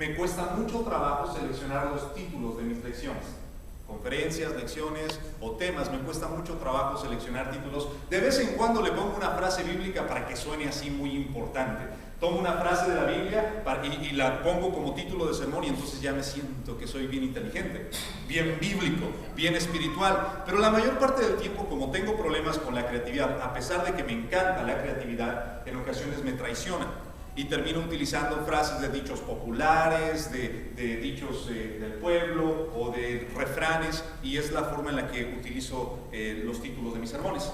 me cuesta mucho trabajo seleccionar los títulos de mis lecciones. Conferencias, lecciones o temas, me cuesta mucho trabajo seleccionar títulos. De vez en cuando le pongo una frase bíblica para que suene así muy importante. Tomo una frase de la Biblia y la pongo como título de sermón y entonces ya me siento que soy bien inteligente, bien bíblico, bien espiritual. Pero la mayor parte del tiempo, como tengo problemas con la creatividad, a pesar de que me encanta la creatividad, en ocasiones me traiciona. Y termino utilizando frases de dichos populares, de dichos del pueblo o de refranes, y es la forma en la que utilizo los títulos de mis sermones.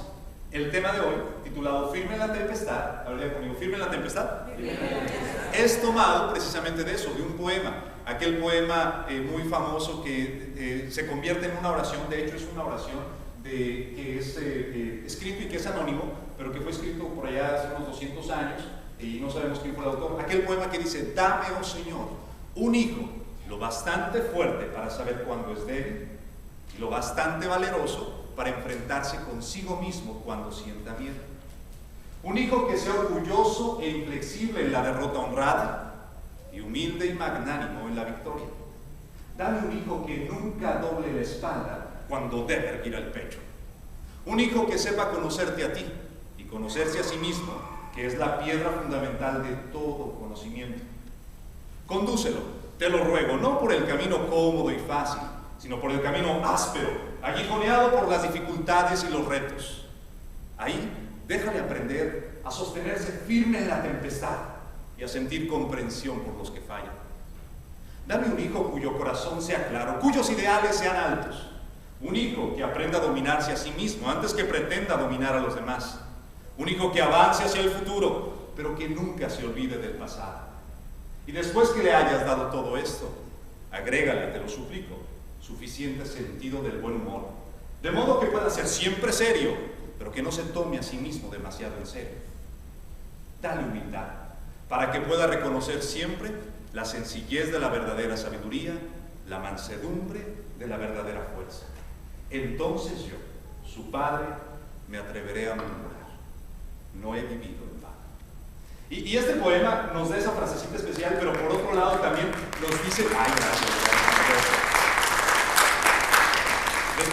El tema de hoy, titulado Firme en la tempestad, habría conmigo, ¿firme en la tempestad? Es tomado precisamente de eso, de un poema, aquel poema muy famoso que se convierte en una oración. De hecho es una oración que es escrito y que es anónimo, pero que fue escrito por allá hace unos 200 años, y no sabemos quién fue el autor. Aquel poema que dice: dame, oh Señor, un hijo lo bastante fuerte para saber cuándo es débil y lo bastante valeroso para enfrentarse consigo mismo cuando sienta miedo. Un hijo que sea orgulloso e inflexible en la derrota honrada y humilde y magnánimo en la victoria. Dame un hijo que nunca doble la espalda cuando debe erguir el pecho. Un hijo que sepa conocerte a ti y conocerse a sí mismo, que es la piedra fundamental de todo conocimiento. Condúcelo, te lo ruego, no por el camino cómodo y fácil, sino por el camino áspero, aguijoneado por las dificultades y los retos. Ahí, déjale aprender a sostenerse firme en la tempestad y a sentir comprensión por los que fallan. Dame un hijo cuyo corazón sea claro, cuyos ideales sean altos. Un hijo que aprenda a dominarse a sí mismo antes que pretenda dominar a los demás. Un hijo que avance hacia el futuro, pero que nunca se olvide del pasado. Y después que le hayas dado todo esto, agrégale, te lo suplico, suficiente sentido del buen humor, de modo que pueda ser siempre serio, pero que no se tome a sí mismo demasiado en serio. Dale humildad, para que pueda reconocer siempre la sencillez de la verdadera sabiduría, la mansedumbre de la verdadera fuerza. Entonces yo, su padre, me atreveré a murmurar: no he vivido en vano. Y este poema nos da esa frasecita especial, pero por otro lado también nos dice: ay, gracias.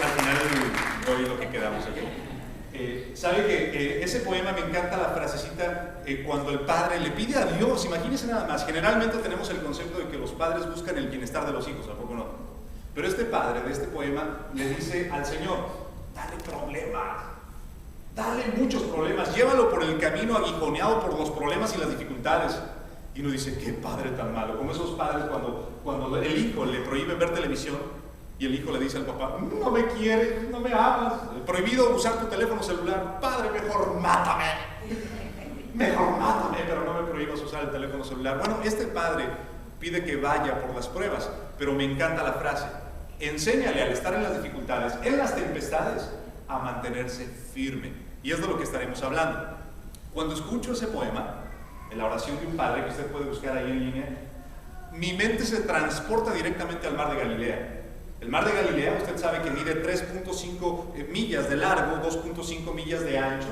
Al final doy lo que quedamos aquí. ¿Sabe que ese poema me encanta la frasecita cuando el padre le pide a Dios? Imagínense nada más. Generalmente tenemos el concepto de que los padres buscan el bienestar de los hijos, ¿a poco no? Pero este padre de este poema le dice al Señor: dale problemas, dale muchos problemas, llévalo por el camino aguijoneado por los problemas y las dificultades. Y uno dice: qué padre tan malo, como esos padres cuando el hijo le prohíbe ver televisión y el hijo le dice al papá: no me quieres, no me amas, prohibido usar tu teléfono celular. Padre, mejor mátame, pero no me prohíbas usar el teléfono celular. Bueno, este padre pide que vaya por las pruebas, pero me encanta la frase: enséñale al estar en las dificultades, en las tempestades, a mantenerse firme. Y es de lo que estaremos hablando. Cuando escucho ese poema, en la oración de un padre, que usted puede buscar ahí en línea, mi mente se transporta directamente al mar de Galilea. El mar de Galilea, usted sabe que mide 3.5 millas de largo, 2.5 millas de ancho,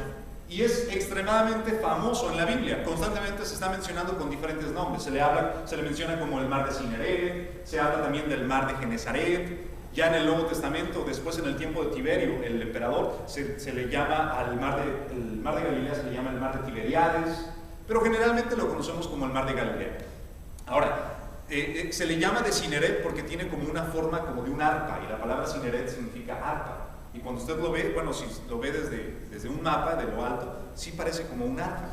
y es extremadamente famoso en la Biblia. Constantemente se está mencionando con diferentes nombres. Se le menciona como el mar de Cineret, se habla también del mar de Genesaret. Ya en el Nuevo Testamento, después en el tiempo de Tiberio, el emperador, se le llama el mar de Galilea, se le llama el mar de Tiberiades, pero generalmente lo conocemos como el mar de Galilea. Ahora, se le llama de Cineret porque tiene como una forma como de un arpa, y la palabra Cineret significa arpa. Y cuando usted lo ve, bueno, si lo ve desde un mapa de lo alto, sí parece como un arpa.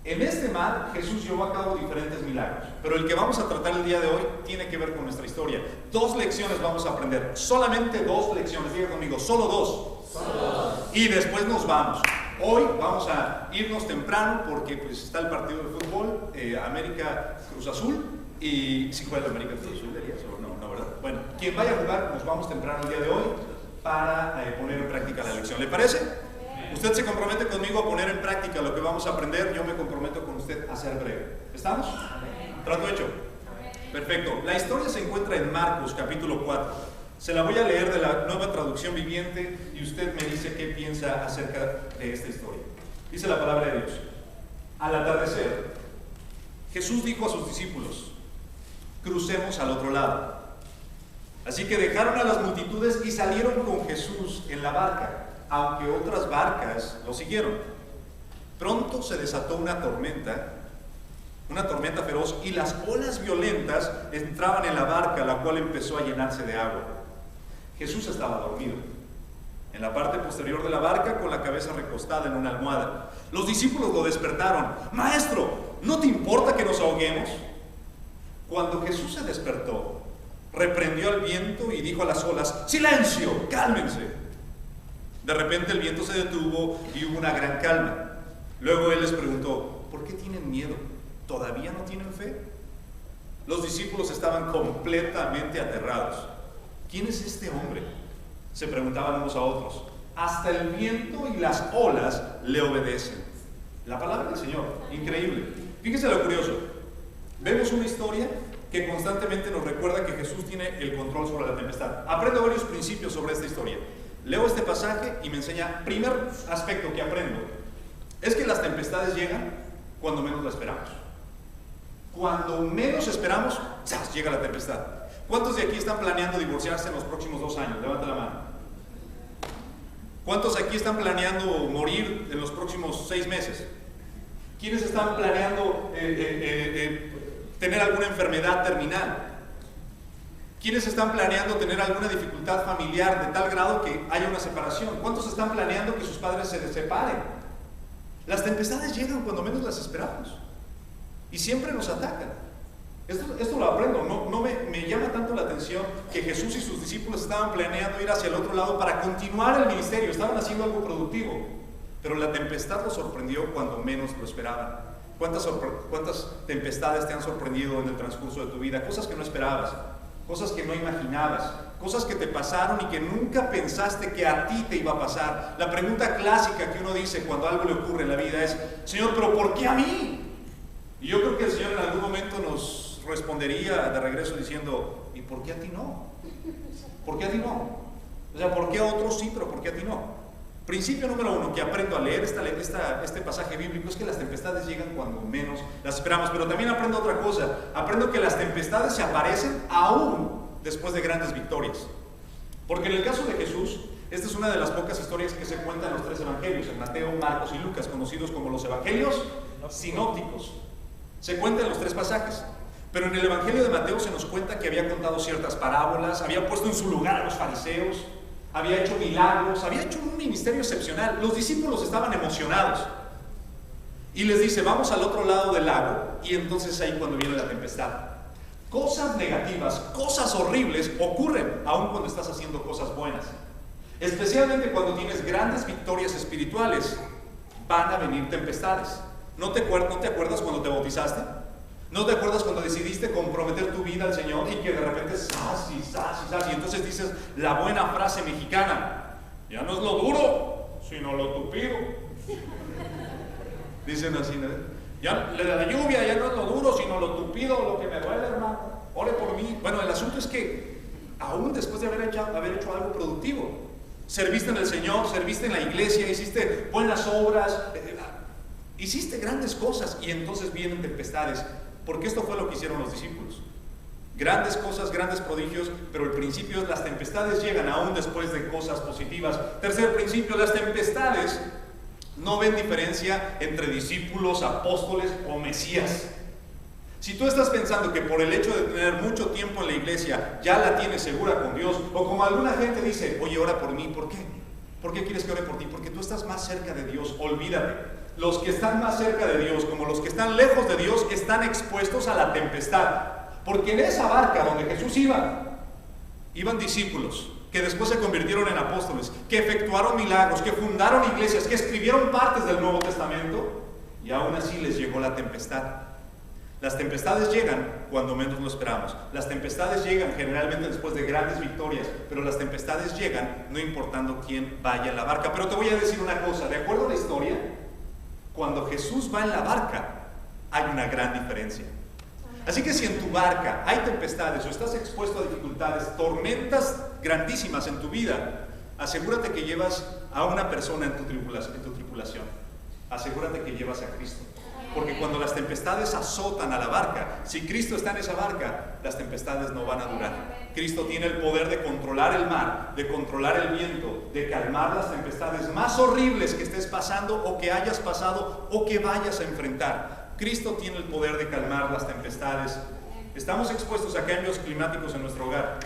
En este mar Jesús llevó a cabo diferentes milagros, pero el que vamos a tratar el día de hoy tiene que ver con nuestra historia. 2 lecciones vamos a aprender, solamente 2 lecciones, diga conmigo, solo 2. Solo 2. Y después nos vamos. Hoy vamos a irnos temprano porque pues está el partido de fútbol, América Cruz Azul. Y si juega el América Cruz Azul, ¿dirías? No, ¿verdad? Bueno, quien vaya a jugar, nos vamos temprano el día de hoy para poner en práctica la lección. ¿Le parece? Usted se compromete conmigo a poner en práctica lo que vamos a aprender. Yo me comprometo con usted a ser breve. ¿Estamos? ¿Trato hecho? Perfecto. La historia se encuentra en Marcos, capítulo 4. Se la voy a leer de la Nueva Traducción Viviente y usted me dice qué piensa acerca de esta historia. Dice la palabra de Dios: al atardecer, Jesús dijo a sus discípulos: crucemos al otro lado. Así que dejaron a las multitudes y salieron con Jesús en la barca, aunque otras barcas lo siguieron. Pronto se desató una tormenta feroz, y las olas violentas entraban en la barca, la cual empezó a llenarse de agua. Jesús estaba dormido en la parte posterior de la barca, con la cabeza recostada en una almohada. Los discípulos lo despertaron. Maestro, ¿no te importa que nos ahoguemos? Cuando Jesús se despertó, reprendió al viento y dijo a las olas: ¡silencio! ¡Cálmense! De repente el viento se detuvo y hubo una gran calma. Luego él les preguntó: ¿por qué tienen miedo? ¿Todavía no tienen fe? Los discípulos estaban completamente aterrados. ¿Quién es este hombre?, se preguntaban unos a otros. Hasta el viento y las olas le obedecen. La palabra del Señor, increíble. Fíjense lo curioso. Vemos una historia que constantemente nos recuerda que Jesús tiene el control sobre la tempestad. Aprendo varios principios sobre esta historia. Leo este pasaje y me enseña, primer aspecto que aprendo, es que las tempestades llegan cuando menos la esperamos. Cuando menos esperamos, ¡zas!, llega la tempestad. ¿Cuántos de aquí están planeando divorciarse en los próximos 2 años? Levanta la mano. ¿Cuántos aquí están planeando morir en los próximos 6 meses? ¿Quiénes están planeando tener alguna enfermedad terminal? ¿Quiénes están planeando tener alguna dificultad familiar de tal grado que haya una separación? ¿Cuántos están planeando que sus padres se separen? Las tempestades llegan cuando menos las esperamos y siempre nos atacan. Esto lo aprendo. No me llama tanto la atención que Jesús y sus discípulos estaban planeando ir hacia el otro lado para continuar el ministerio, estaban haciendo algo productivo, pero la tempestad los sorprendió cuando menos lo esperaban. ¿Cuántas tempestades te han sorprendido en el transcurso de tu vida? Cosas que no esperabas, cosas que no imaginabas, cosas que te pasaron y que nunca pensaste que a ti te iba a pasar. La pregunta clásica que uno dice cuando algo le ocurre en la vida es: Señor, ¿pero por qué a mí? Y yo creo que el Señor en algún momento nos respondería de regreso diciendo: ¿y por qué a ti no? ¿Por qué a ti no? O sea, ¿por qué a otros sí, pero por qué a ti no? Principio número 1 que aprendo al leer este pasaje bíblico es que las tempestades llegan cuando menos las esperamos. Pero también aprendo otra cosa. Aprendo que las tempestades se aparecen aún después de grandes victorias. Porque en el caso de Jesús, esta es una de las pocas historias que se cuentan en los 3 evangelios, en Mateo, Marcos y Lucas, conocidos como los evangelios sinópticos. Se cuentan los 3 pasajes. Pero en el Evangelio de Mateo se nos cuenta que había contado ciertas parábolas, había puesto en su lugar a los fariseos, había hecho milagros, había hecho un ministerio excepcional. Los discípulos estaban emocionados. Y les dice: vamos al otro lado del lago. Y entonces ahí cuando viene la tempestad. Cosas negativas, cosas horribles ocurren aun cuando estás haciendo cosas buenas. Especialmente cuando tienes grandes victorias espirituales, van a venir tempestades. ¿No te acuerdas cuando te bautizaste? ¿No te acuerdas cuando decidiste comprometer tu vida al Señor y que de repente ¡zas! Y ¡zas! Y ¡zas! Y entonces dices la buena frase mexicana: ya no es lo duro, sino lo tupido. Dicen así, ¿no? Ya la lluvia ya no es lo duro, sino lo tupido, lo que me duele, hermano. Ore por mí. Bueno, el asunto es que aún después de haber hecho algo productivo, serviste en el Señor, serviste en la iglesia, hiciste buenas obras, hiciste grandes cosas, y entonces vienen tempestades. Porque esto fue lo que hicieron los discípulos. Grandes cosas, grandes prodigios, pero el principio es: las tempestades llegan aún después de cosas positivas. Tercer principio: las tempestades no ven diferencia entre discípulos, apóstoles o mesías. Si tú estás pensando que por el hecho de tener mucho tiempo en la iglesia ya la tienes segura con Dios, o como alguna gente dice: oye, ora por mí, ¿por qué? ¿Por qué quieres que ore por ti? Porque tú estás más cerca de Dios. Olvídate. Los que están más cerca de Dios, como los que están lejos de Dios, están expuestos a la tempestad. Porque en esa barca donde Jesús iban discípulos que después se convirtieron en apóstoles, que efectuaron milagros, que fundaron iglesias, que escribieron partes del Nuevo Testamento, y aún así les llegó la tempestad. Las tempestades llegan cuando menos lo esperamos. Las tempestades llegan generalmente después de grandes victorias, pero las tempestades llegan no importando quién vaya en la barca. Pero te voy a decir una cosa: de acuerdo a la historia, cuando Jesús va en la barca, hay una gran diferencia. Así que si en tu barca hay tempestades o estás expuesto a dificultades, tormentas grandísimas en tu vida, asegúrate que llevas a una persona en tu tripulación. Asegúrate que llevas a Cristo. Porque cuando las tempestades azotan a la barca, si Cristo está en esa barca, las tempestades no van a durar. Cristo tiene el poder de controlar el mar, de controlar el viento, de calmar las tempestades más horribles que estés pasando o que hayas pasado o que vayas a enfrentar. Cristo tiene el poder de calmar las tempestades. Estamos expuestos a cambios climáticos en nuestro hogar,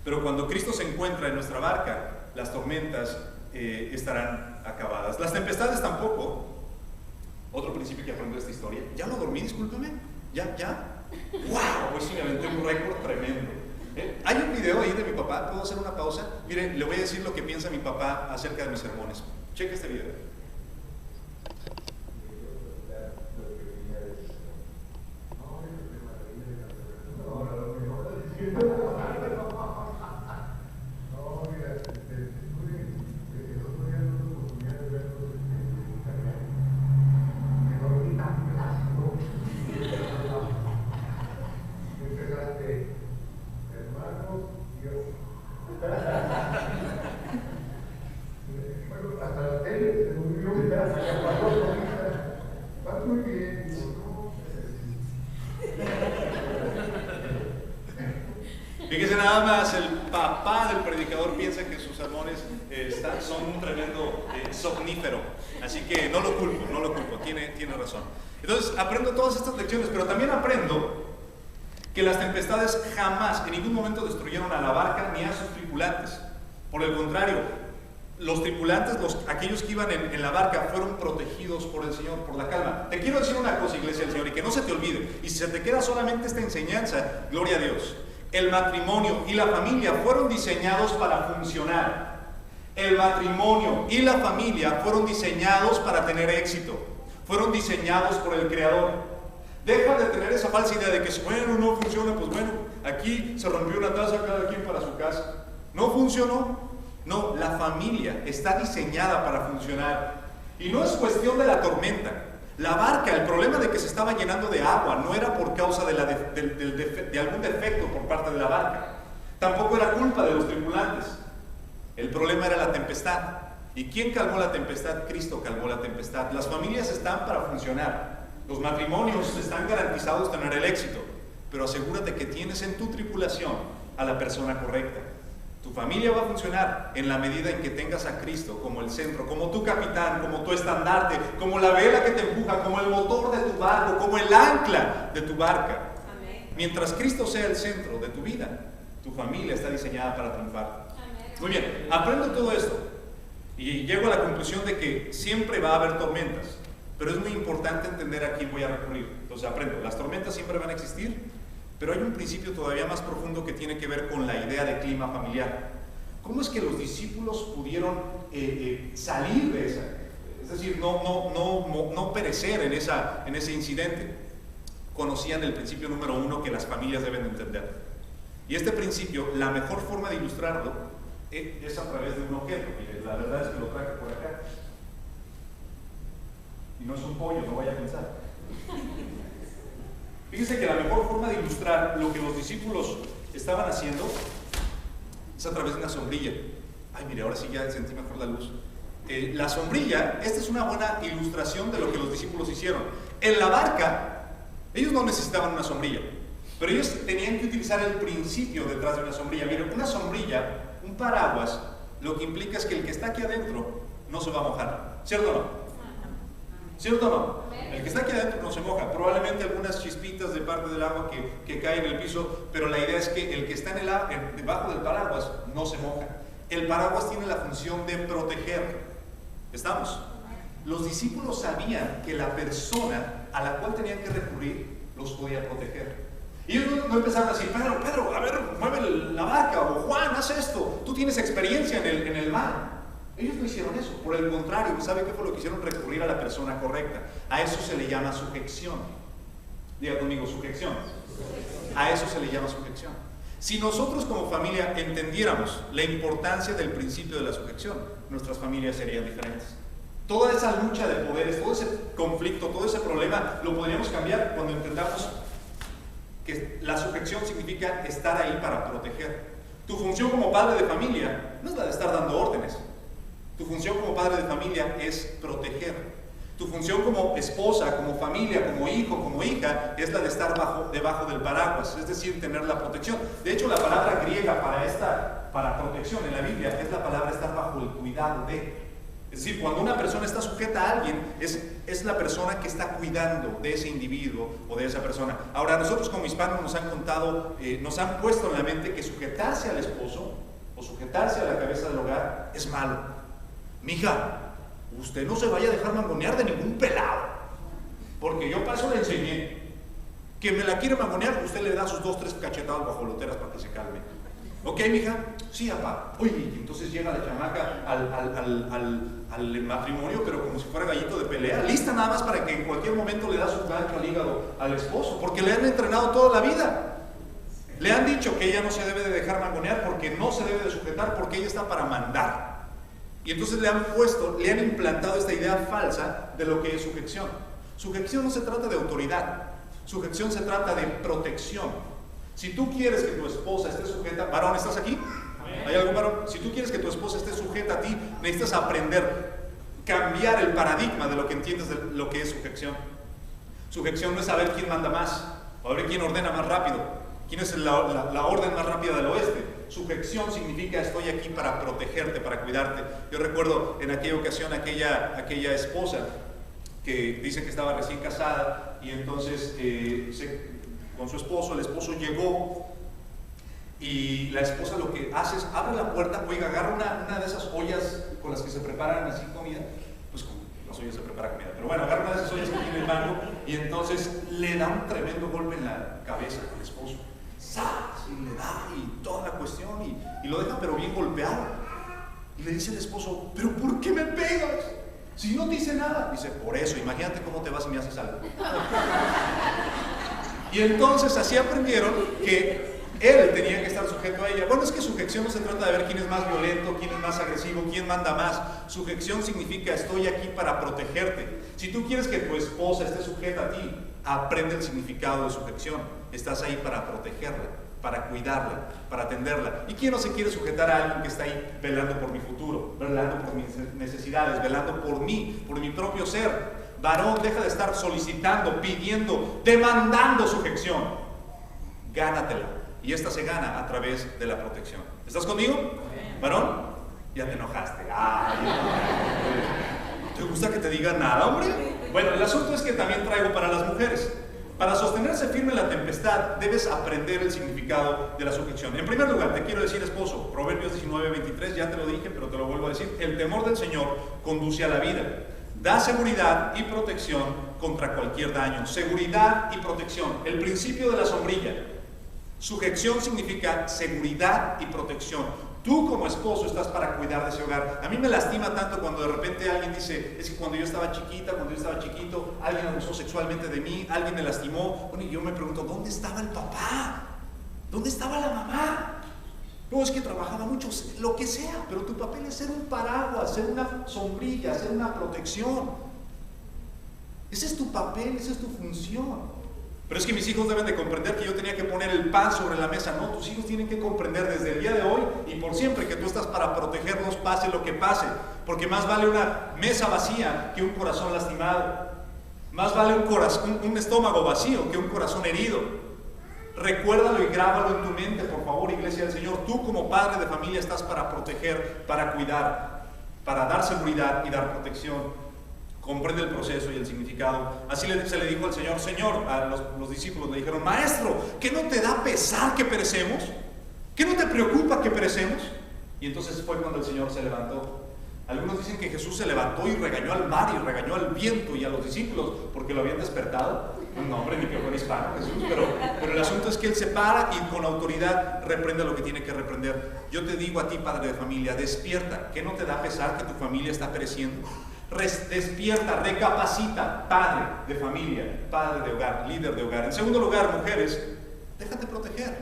pero cuando Cristo se encuentra en nuestra barca, las tormentas estarán acabadas. Las tempestades tampoco. Otro principio que aprendí de esta historia. Ya lo dormí, discúlpame. ¿Ya? ¡Wow! Hoy sí me aventé un récord tremendo. Hay un video ahí de mi papá. ¿Puedo hacer una pausa? Miren, le voy a decir lo que piensa mi papá acerca de mis sermones. Cheque este video. Fíjese nada más, el papá del predicador piensa que sus sermones son un tremendo somnífero. Así que no lo culpo, tiene razón. Entonces aprendo todas estas lecciones, pero también aprendo que las tempestades jamás, en ningún momento destruyeron a la barca ni a sus tripulantes. Por el contrario, los tripulantes, aquellos que iban en la barca, fueron protegidos por el Señor, por la calma. Te quiero decir una cosa, iglesia del Señor, y que no se te olvide, y si se te queda solamente esta enseñanza, gloria a Dios. El matrimonio y la familia fueron diseñados para funcionar. El matrimonio y la familia fueron diseñados para tener éxito. Fueron diseñados por el Creador. Deja de tener esa falsa idea de que, bueno, no funciona, pues bueno, aquí se rompió una taza, cada quien para su casa. ¿No funcionó? No, la familia está diseñada para funcionar. Y no es cuestión de la tormenta. La barca, el problema de que se estaba llenando de agua no era por causa de algún defecto por parte de la barca. Tampoco era culpa de los tripulantes. El problema era la tempestad. ¿Y quién calmó la tempestad? Cristo calmó la tempestad. Las familias están para funcionar. Los matrimonios están garantizados tener el éxito. Pero asegúrate que tienes en tu tripulación a la persona correcta. Tu familia va a funcionar en la medida en que tengas a Cristo como el centro, como tu capitán, como tu estandarte, como la vela que te empuja, como el motor de tu barco, como el ancla de tu barca. Amén. Mientras Cristo sea el centro de tu vida, tu familia está diseñada para triunfar. Amén. Muy bien, aprendo todo esto y llego a la conclusión de que siempre va a haber tormentas, pero es muy importante entender a quién voy a recurrir. Entonces aprendo, las tormentas siempre van a existir. Pero hay un principio todavía más profundo que tiene que ver con la idea de clima familiar. ¿Cómo es que los discípulos pudieron salir de esa? Es decir, no perecer en ese incidente. Conocían el principio número 1 que las familias deben entender. Y este principio, la mejor forma de ilustrarlo es a través de un objeto. Mire, la verdad es que lo traje por acá. Y no es un pollo, no vaya a pensar. Fíjense que la mejor forma de ilustrar lo que los discípulos estaban haciendo es a través de una sombrilla. Ay, mire, ahora sí ya sentí mejor la luz. La sombrilla, esta es una buena ilustración de lo que los discípulos hicieron. En la barca, ellos no necesitaban una sombrilla, pero ellos tenían que utilizar el principio detrás de una sombrilla. Miren, una sombrilla, un paraguas, lo que implica es que el que está aquí adentro no se va a mojar. ¿Cierto o no? ¿Cierto o no? El que está aquí adentro no se moja. Probablemente algunas chispitas de parte del agua que cae en el piso, pero la idea es que el que está debajo del paraguas no se moja. El paraguas tiene la función de proteger. ¿Estamos? Los discípulos sabían que la persona a la cual tenían que recurrir los podía proteger. Y ellos no empezaron a decir, Pedro, a ver, mueve la barca, o Juan, haz esto, tú tienes experiencia en el mar. Ellos no hicieron eso, por el contrario, ¿sabe qué fue lo que hicieron? Recurrir a la persona correcta. A eso se le llama sujeción. Diga conmigo, sujeción. A eso se le llama sujeción. Si nosotros como familia entendiéramos la importancia del principio de la sujeción, nuestras familias serían diferentes. Toda esa lucha de poderes, todo ese conflicto, todo ese problema, lo podríamos cambiar cuando entendamos que la sujeción significa estar ahí para proteger. Tu función como padre de familia no es la de estar dando órdenes. Tu función como padre de familia es proteger. Tu función como esposa, como familia, como hijo, como hija, es la de estar debajo del paraguas, es decir, tener la protección. De hecho, la palabra griega para protección en la Biblia es la palabra estar bajo el cuidado de. Es decir, cuando una persona está sujeta a alguien, es la persona que está cuidando de ese individuo o de esa persona. Ahora, nosotros como hispanos nos han contado, nos han puesto en la mente que sujetarse al esposo o sujetarse a la cabeza del hogar es malo. Mija, usted no se vaya a dejar mangonear de ningún pelado, porque yo para eso le enseñé. Que me la quiere mangonear, usted le da sus 2, 3 cachetadas guajoloteras para que se calme. ¿Ok, mija? Sí, papá. Oye, entonces llega la chamaca al matrimonio, pero como si fuera gallito de pelea, lista nada más para que en cualquier momento le da su gancho al hígado al esposo, porque le han entrenado toda la vida. Le han dicho que ella no se debe de dejar mangonear porque no se debe de sujetar, porque ella está para mandar. Y entonces le han implantado esta idea falsa de lo que es sujeción. Sujeción no se trata de autoridad, sujeción se trata de protección. Si tú quieres que tu esposa esté sujeta, varón, ¿estás aquí? ¿Hay algún varón? Si tú quieres que tu esposa esté sujeta a ti, necesitas aprender, cambiar el paradigma de lo que entiendes de lo que es sujeción. Sujeción no es saber quién manda más, o a ver quién ordena más rápido, quién es la orden más rápida del oeste. Sujeción significa estoy aquí para protegerte, para cuidarte. Yo recuerdo en aquella ocasión aquella esposa que dice que estaba recién casada y entonces con su esposo, el esposo llegó y la esposa lo que hace es abre la puerta, oiga, agarra una de esas ollas con las que se preparan así comida, pues con las ollas se prepara comida, pero bueno, agarra una de esas ollas que tiene el mango y entonces le da un tremendo golpe en la cabeza al esposo. ¡Sas! Y le da y toda la cuestión y lo deja pero bien golpeado. Y le dice el esposo, ¿pero por qué me pegas? Si no te hice nada. Dice, por eso, imagínate cómo te vas y me haces algo. Y entonces así aprendieron que él tenía que estar sujeto a ella. Bueno, es que sujeción no se trata de ver quién es más violento, quién es más agresivo, quién manda más. Sujeción significa estoy aquí para protegerte. Si tú quieres que tu esposa esté sujeta a ti, aprende el significado de sujeción. Estás ahí para protegerla, para cuidarla, para atenderla. ¿Y quién no se quiere sujetar a alguien que está ahí velando por mi futuro, velando por mis necesidades, velando por mí, por mi propio ser? Varón, deja de estar solicitando, pidiendo, demandando sujeción. Gánatela. Y esta se gana a través de la protección. ¿Estás conmigo? Varón, ya te enojaste. Ay, ¿te gusta que te diga nada, hombre? Bueno, el asunto es que también traigo para las mujeres. Para sostenerse firme en la tempestad, debes aprender el significado de la sujeción. En primer lugar, te quiero decir, esposo, Proverbios 19:23, ya te lo dije, pero te lo vuelvo a decir. El temor del Señor conduce a la vida. Da seguridad y protección contra cualquier daño. Seguridad y protección. El principio de la sombrilla. Sujeción significa seguridad y protección. Tú como esposo estás para cuidar de ese hogar. A mí me lastima tanto cuando de repente alguien dice, es que cuando yo estaba chiquita, cuando yo estaba chiquito, alguien abusó sexualmente de mí, alguien me lastimó. Bueno, y yo me pregunto, ¿dónde estaba el papá? ¿Dónde estaba la mamá? No, es que trabajaba mucho, lo que sea, pero tu papel es ser un paraguas, ser una sombrilla, ser una protección. Ese es tu papel, esa es tu función. Pero es que mis hijos deben de comprender que yo tenía que poner el pan sobre la mesa. No, tus hijos tienen que comprender desde el día de hoy y por siempre que tú estás para protegerlos, pase lo que pase. Porque más vale una mesa vacía que un corazón lastimado. Más vale un estómago vacío que un corazón herido. Recuérdalo y grábalo en tu mente, por favor, Iglesia del Señor. Tú como padre de familia estás para proteger, para cuidar, para dar seguridad y dar protección. Comprende el proceso y el significado. Así se le dijo al Señor, a los discípulos le dijeron, Maestro, ¿qué no te da pesar que perecemos? ¿Qué no te preocupa que perecemos? Y entonces fue cuando el Señor se levantó. Algunos dicen que Jesús se levantó y regañó al mar y regañó al viento y a los discípulos porque lo habían despertado. No, hombre, ni que fuera hispano Jesús, pero el asunto es que Él se para y con autoridad reprende lo que tiene que reprender. Yo te digo a ti, padre de familia, despierta. ¿Qué no te da pesar que tu familia está pereciendo? Despierta, recapacita, padre de familia, padre de hogar, líder de hogar. En segundo lugar, mujeres, déjate proteger.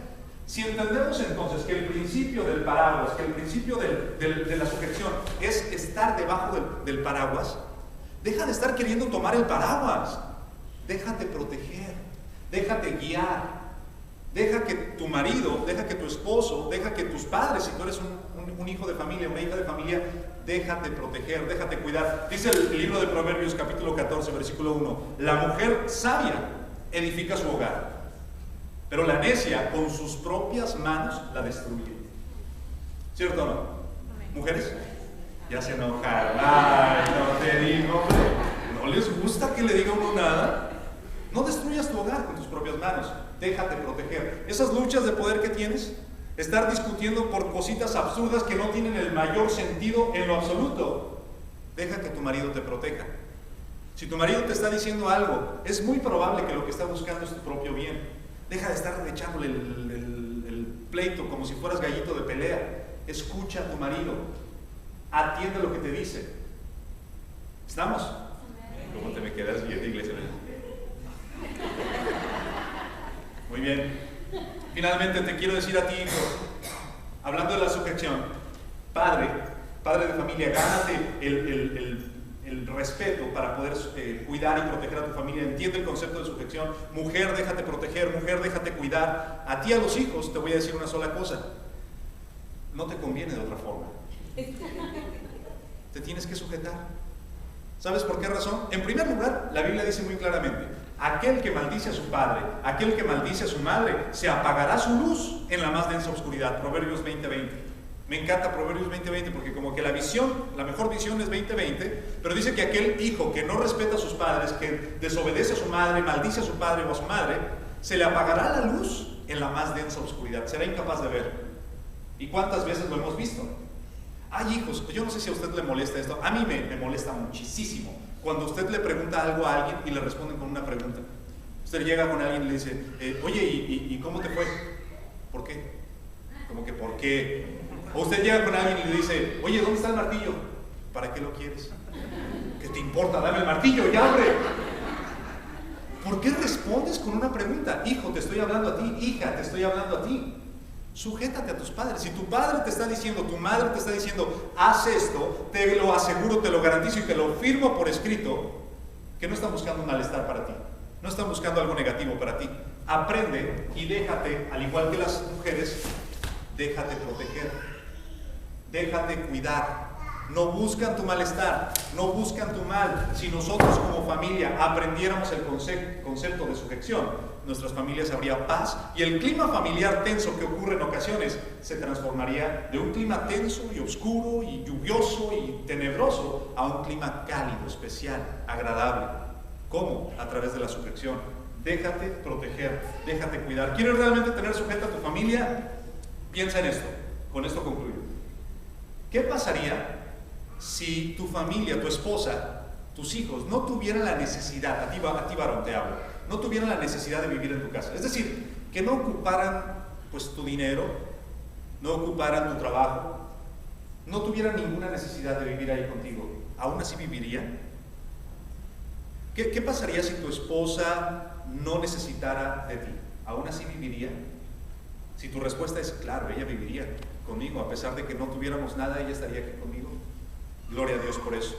Si entendemos entonces que el principio del paraguas, que el principio de la sujeción es estar debajo del paraguas, deja de estar queriendo tomar el paraguas. Déjate proteger, déjate guiar, deja que tu marido, deja que tu esposo, deja que tus padres, si tú eres un hijo de familia, una hija de familia, déjate proteger, déjate cuidar. Dice el libro de Proverbios capítulo 14, versículo 1, la mujer sabia edifica su hogar, pero la necia con sus propias manos la destruye. ¿Cierto o no? Mujeres, ya se enojaron. Ay, no te digo, hombre, ¿no les gusta que le diga uno nada? No destruyas tu hogar con tus propias manos, déjate proteger. Esas luchas de poder que tienes, estar discutiendo por cositas absurdas que no tienen el mayor sentido en lo absoluto, deja que tu marido te proteja. Si tu marido te está diciendo algo, es muy probable que lo que está buscando es tu propio bien. Deja de estar echándole el pleito como si fueras gallito de pelea. Escucha a tu marido, atiende lo que te dice. ¿Estamos? ¿Cómo te me quedas bien, iglesia? Muy bien. Finalmente te quiero decir a ti, hijo, hablando de la sujeción, padre de familia, gánate el respeto para poder cuidar y proteger a tu familia. Entiende el concepto de sujeción. Mujer, déjate proteger. Mujer, déjate cuidar. A ti, a los hijos, te voy a decir una sola cosa: no te conviene de otra forma. Te tienes que sujetar. ¿Sabes por qué razón? En primer lugar, la Biblia dice muy claramente: aquel que maldice a su padre, aquel que maldice a su madre, se apagará su luz en la más densa oscuridad. Proverbios 20:20. Me encanta Proverbios 20:20 porque como que la mejor visión es 20:20, pero dice que aquel hijo que no respeta a sus padres, que desobedece a su madre, maldice a su padre o a su madre, se le apagará la luz en la más densa oscuridad. Será incapaz de ver. ¿Y cuántas veces lo hemos visto? Hay hijos, yo no sé si a usted le molesta esto, a mí me molesta muchísimo cuando usted le pregunta algo a alguien y le responden con una pregunta. Usted llega con alguien y le dice, oye, ¿y cómo te fue? ¿Por qué? ¿Cómo que por qué? O usted llega con alguien y le dice, oye, ¿dónde está el martillo? ¿Para qué lo quieres? ¿Qué te importa? Dame el martillo, ya, hombre. ¿Por qué respondes con una pregunta? Hijo, te estoy hablando a ti. Hija, te estoy hablando a ti. Sujétate a tus padres. Si tu padre te está diciendo, tu madre te está diciendo, haz esto, te lo aseguro, te lo garantizo y te lo firmo por escrito, que no están buscando un malestar para ti, no están buscando algo negativo para ti. Aprende y déjate, al igual que las mujeres, déjate proteger, déjate cuidar. No buscan tu malestar, no buscan tu mal. Si nosotros como familia aprendiéramos el concepto de sujeción, nuestras familias habría paz y el clima familiar tenso que ocurre en ocasiones se transformaría de un clima tenso y oscuro y lluvioso y tenebroso a un clima cálido, especial, agradable. ¿Cómo? A través de la sujeción. Déjate proteger, déjate cuidar. ¿Quieres realmente tener sujeta a tu familia? Piensa en esto. Con esto concluyo. ¿Qué pasaría si tu familia, tu esposa, tus hijos no tuvieran la necesidad, a ti varón te hablo, no tuvieran la necesidad de vivir en tu casa? Es decir, que no ocuparan pues tu dinero, no ocuparan tu trabajo, no tuvieran ninguna necesidad de vivir ahí contigo. ¿Aún así vivirían? ¿Qué pasaría si tu esposa no necesitara de ti? ¿Aún así viviría? Si tu respuesta es claro, ella viviría conmigo, a pesar de que no tuviéramos nada, ella estaría aquí conmigo. Gloria a Dios por eso.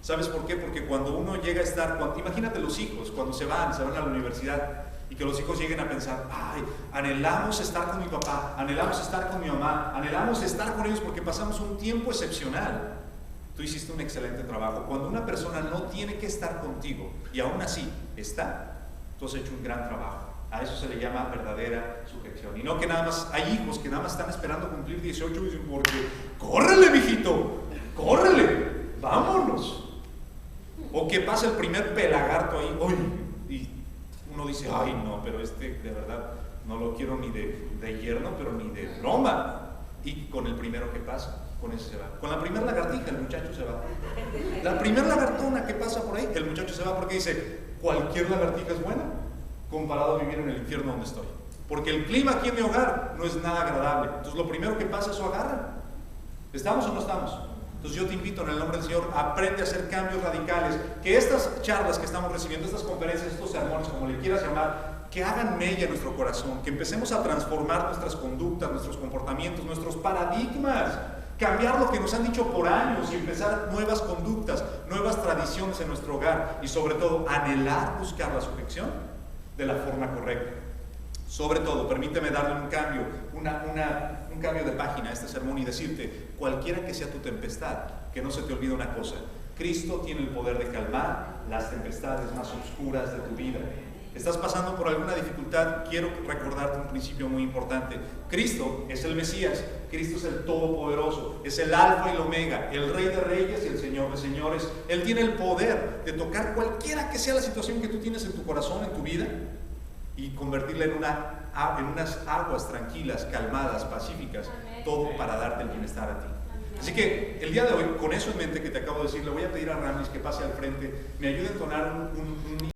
¿Sabes por qué? Porque cuando uno llega a estar, imagínate los hijos, cuando se van a la universidad y que los hijos lleguen a pensar, ay, anhelamos estar con mi papá, anhelamos estar con mi mamá, anhelamos estar con ellos porque pasamos un tiempo excepcional. Tú hiciste un excelente trabajo. Cuando una persona no tiene que estar contigo y aún así está, tú has hecho un gran trabajo. A eso se le llama verdadera sujeción. Y no que nada más, hay hijos que nada más están esperando cumplir 18 y dicen, porque, córrele, mijito, córrele, vámonos. O que pasa el primer pelagarto ahí, uy, y uno dice, ay no, pero de verdad no lo quiero ni de yerno, pero ni de broma. Y con el primero que pasa, con ese se va. Con la primera lagartija, el muchacho se va. La primera lagartona que pasa por ahí, el muchacho se va porque dice, cualquier lagartija es buena comparado a vivir en el infierno donde estoy. Porque el clima aquí en mi hogar no es nada agradable. Entonces lo primero que pasa es su agarra. ¿Estamos o no estamos? Entonces yo te invito en el nombre del Señor, aprende a hacer cambios radicales, que estas charlas que estamos recibiendo, estas conferencias, estos sermones, como le quieras llamar, que hagan mella en nuestro corazón, que empecemos a transformar nuestras conductas, nuestros comportamientos, nuestros paradigmas, cambiar lo que nos han dicho por años y empezar nuevas conductas, nuevas tradiciones en nuestro hogar y sobre todo anhelar buscar la sujeción de la forma correcta. Sobre todo, permíteme darle un cambio, un cambio de página a este sermón y decirte, cualquiera que sea tu tempestad, que no se te olvide una cosa: Cristo tiene el poder de calmar las tempestades más oscuras de tu vida. ¿Estás pasando por alguna dificultad? Quiero recordarte un principio muy importante. Cristo es el Mesías, Cristo es el Todopoderoso, es el Alfa y el Omega, el Rey de Reyes y el Señor de Señores. Él tiene el poder de tocar cualquiera que sea la situación que tú tienes en tu corazón, en tu vida, y convertirla en unas aguas tranquilas, calmadas, pacíficas, todo para darte el bienestar a ti. Así que el día de hoy, con eso en mente que te acabo de decir, le voy a pedir a Ramis que pase al frente, me ayude a entonar un